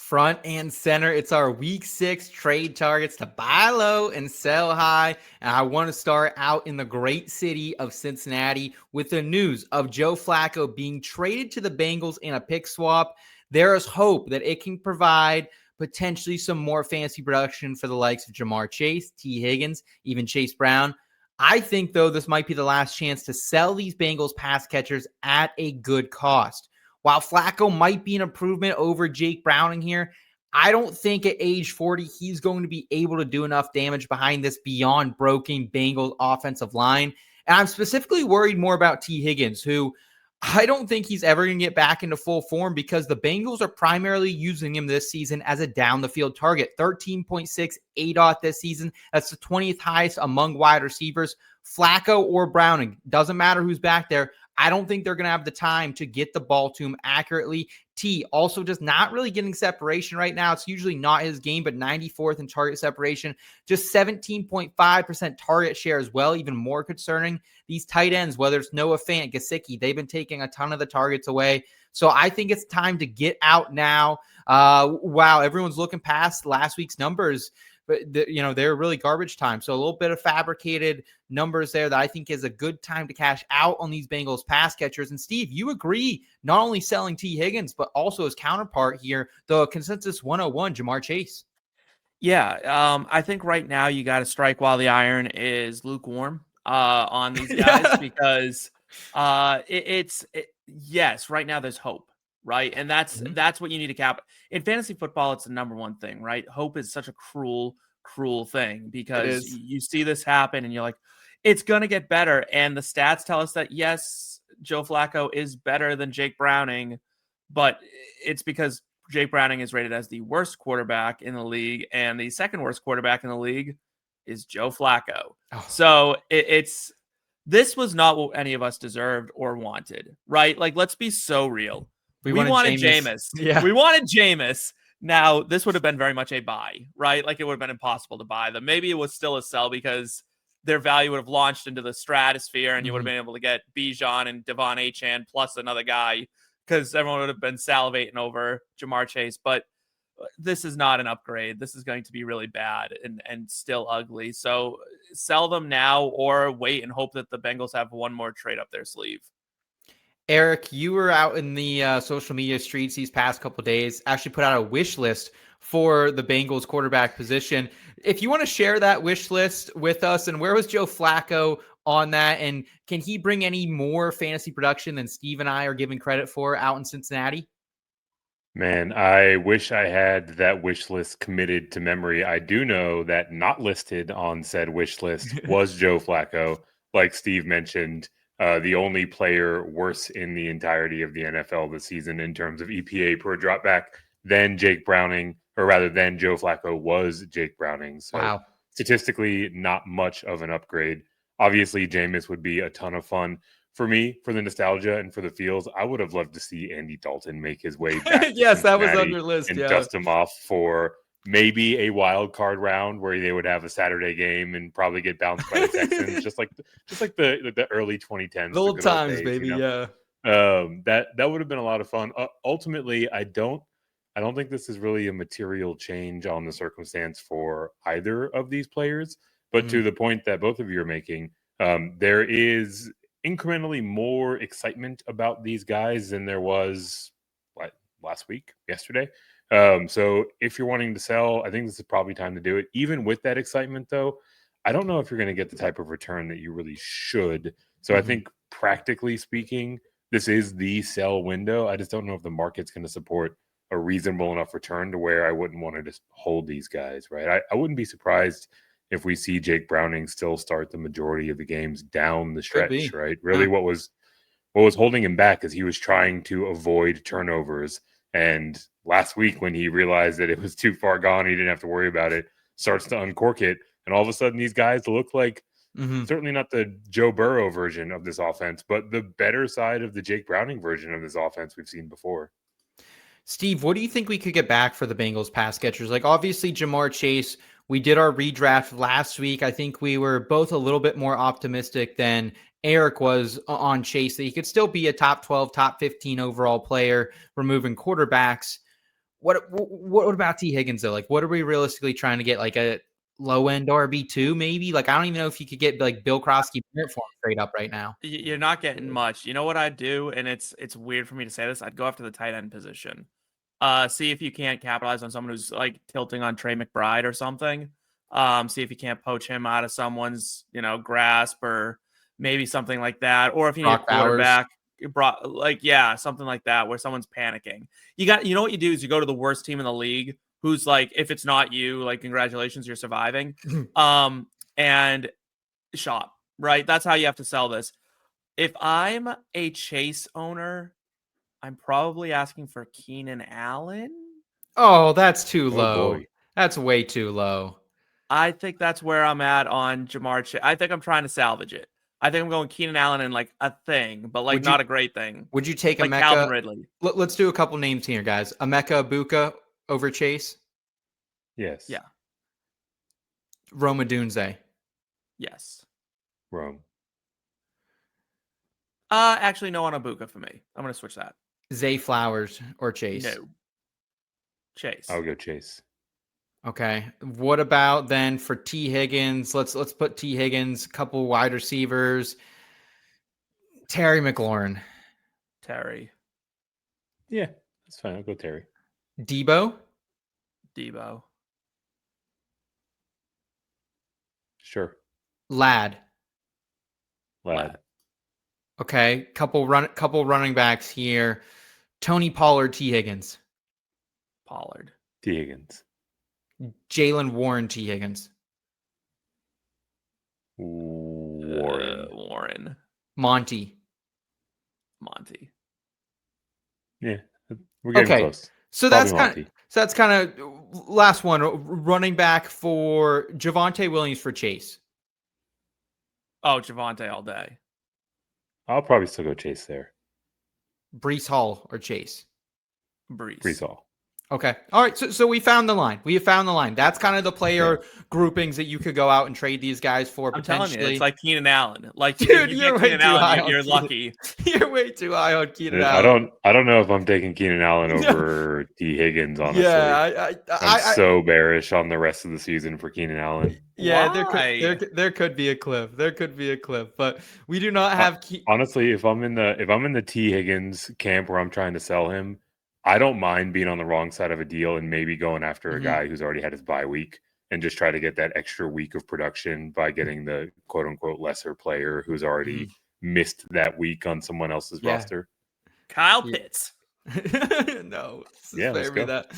front and center. It's our week 6 trade targets to buy low and sell high. And I want to start out in the great city of Cincinnati with the news of Joe Flacco being traded to the Bengals in a pick swap. There is hope that it can provide potentially some more fantasy production for the likes of Jamar Chase, T. Higgins, even Chase Brown. I think, though, this might be the last chance to sell these Bengals pass catchers at a good cost. While Flacco might be an improvement over Jake Browning here, I don't think at age 40 he's going to be able to do enough damage behind this beyond broken Bengals offensive line. And I'm specifically worried more about T. Higgins, who I don't think he's ever going to get back into full form because the Bengals are primarily using him this season as a down-the-field target. 13.6 ADOT this season. That's the 20th highest among wide receivers. Flacco or Browning, doesn't matter who's back there. I don't think they're going to have the time to get the ball to him accurately. T also just not really getting separation right now. It's usually not his game, but 94th in target separation, just 17.5% target share as well, even more concerning. These tight ends, whether it's Noah Fant, Gesicki, they've been taking a ton of the targets away. So I think it's time to get out now. Wow, everyone's looking past last week's numbers, but they're really garbage time. So a little bit of fabricated numbers there that I think is a good time to cash out on these Bengals pass catchers. And Steve, you agree not only selling T. Higgins, but also his counterpart here, the consensus 101, Jamar Chase. Yeah, I think right now you got to strike while the iron is lukewarm on these guys because yes, right now there's hope, right? And that's what you need to cap. In fantasy football, it's the number one thing, right? Hope is such a cruel thing because you see this happen and you're like, it's going to get better. And the stats tell us that, yes, Joe Flacco is better than Jake Browning, but it's because Jake Browning is rated as the worst quarterback in the league, and the second worst quarterback in the league is Joe Flacco. Oh. So this was not what any of us deserved or wanted, right? Like, let's be so real. We wanted Jameis. Yeah. We wanted Jameis. Now, this would have been very much a buy, right? Like, it would have been impossible to buy them. Maybe it was still a sell because their value would have launched into the stratosphere, and you would have been able to get Bijan and Devon Achane plus another guy because everyone would have been salivating over Jamar Chase. But this is not an upgrade. This is going to be really bad and still ugly. So sell them now or wait and hope that the Bengals have one more trade up their sleeve. Eric, you were out in the social media streets these past couple of days, actually put out a wish list for the Bengals quarterback position. If you want to share that wish list with us, and where was Joe Flacco on that? And can he bring any more fantasy production than Steve and I are giving credit for out in Cincinnati? Man, I wish I had that wish list committed to memory. I do know that not listed on said wish list was Joe Flacco. Like Steve mentioned, the only player worse in the entirety of the NFL this season in terms of EPA per dropback than Jake Browning, or rather than Joe Flacco was Jake Browning. So wow. Statistically, not much of an upgrade. Obviously, Jameis would be a ton of fun. For me, for the nostalgia and for the feels, I would have loved to see Andy Dalton make his way back. Yes, that was on your list. And dust him off for maybe a wild card round where they would have a Saturday game and probably get bounced by the Texans, just like the early 2010s, the old times, days, baby. Yeah, that would have been a lot of fun. Ultimately, I don't think this is really a material change on the circumstance for either of these players. But to the point that both of you are making, there is incrementally more excitement about these guys than there was yesterday. So if you're wanting to sell, I think this is probably time to do it. Even with that excitement, though, I don't know if you're going to get the type of return that you really should. So I think practically speaking, this is the sell window. I just don't know if the market's going to support a reasonable enough return to where I wouldn't want to just hold these guys, right? I wouldn't be surprised if we see Jake Browning still start the majority of the games down the stretch, right? Really, what was holding him back is he was trying to avoid turnovers. And last week, when he realized that it was too far gone, he didn't have to worry about it, starts to uncork it. And all of a sudden, these guys look like certainly not the Joe Burrow version of this offense, but the better side of the Jake Browning version of this offense we've seen before. Steve, what do you think we could get back for the Bengals pass catchers? Like, obviously, Jamar Chase, we did our redraft last week. I think we were both a little bit more optimistic than Eric was on Chase, that he could still be a top 12, top 15 overall player, removing quarterbacks. What about T Higgins though? Like, what are we realistically trying to get? Like a low end RB2 maybe? Like, I don't even know if you could get like Bill Krosky for him straight up right now. You're not getting much. You know what I'd do, and it's weird for me to say this. I'd go after the tight end position. See if you can't capitalize on someone who's like tilting on Trey McBride or something. See if you can't poach him out of someone's grasp or maybe something like that. Or if you need a quarterback, something like that where someone's panicking. You know what you do is you go to the worst team in the league who's like, if it's not you, like congratulations, you're surviving. And shop, right? That's how you have to sell this. If I'm a Chase owner, I'm probably asking for Keenan Allen. Oh, that's too low. Boy. That's way too low. I think that's where I'm at on Jamar Chase. I think I'm trying to salvage it. I think I'm going Keenan Allen in like a thing, but like not a great thing. Would you take like Emeka? Calvin Ridley? Let's do a couple names here, guys. Emeka Ibuka over Chase? Yes. Yeah. Rome Odunze? Yes. Rome. Actually, no on Ibuka for me. I'm going to switch that. Zay Flowers or Chase? No. Chase. I'll go Chase. Okay. What about then for T Higgins? Let's put T Higgins, a couple wide receivers. Terry McLaurin. Terry. Yeah, that's fine. I'll go Terry. Debo. Sure. Lad. Okay. Couple running backs here. Tony Pollard, T Higgins. T Higgins. Jalen Warren, T Higgins. Warren. Monty. Yeah, we're getting close. So that's kind of last one. Running back for Javonte Williams for Chase. Oh, Javonte all day. I'll probably still go Chase there. Breece Hall or Chase? Breece Hall. Okay. All right. So we found the line. We have found the line. That's kind of the player groupings that you could go out and trade these guys for potentially. I'm telling you, it's like Keenan Allen. Like, dude, you're way too high. You're lucky. You're way too high on Keenan Allen. I don't know if I'm taking Keenan Allen over T Higgins. Honestly, yeah, I'm so bearish on the rest of the season for Keenan Allen. Yeah, there could be a cliff. There could be a cliff, but we do not have. Honestly, if I'm in the T Higgins camp where I'm trying to sell him, I don't mind being on the wrong side of a deal and maybe going after a guy who's already had his bye week and just try to get that extra week of production by getting the quote unquote lesser player who's already missed that week on someone else's roster. Kyle Pitts. No. Yeah, let's go. That.